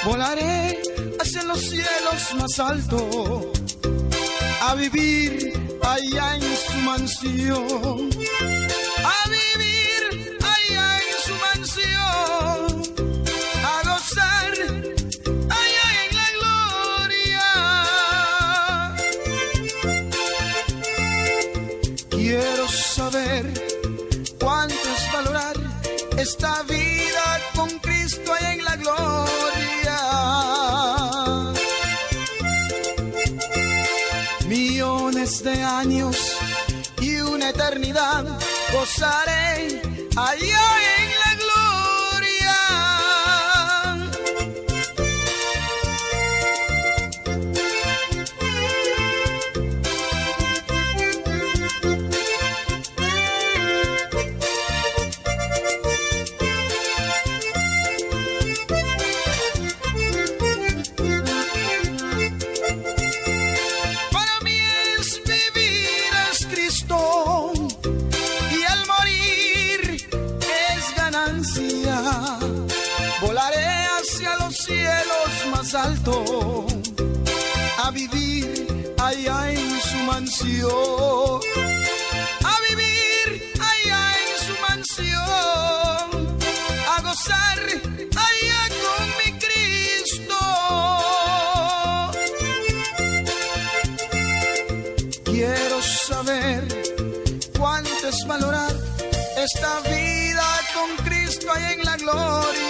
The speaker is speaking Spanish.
Volaré hacia los cielos más altos, a vivir allá en su mansión, a vivir allá en su mansión, a gozar allá en la gloria. Quiero saber cuánto es valorar esta vida con Cristo allá en la gloria. Millones de años y una eternidad gozaré allá en la gloria. Volaré hacia los cielos más altos, a vivir allá en su mansión, a vivir allá en su mansión, a gozar allá con mi Cristo. Quiero saber cuánto es valorar esta vida con Cristo allá en la gloria.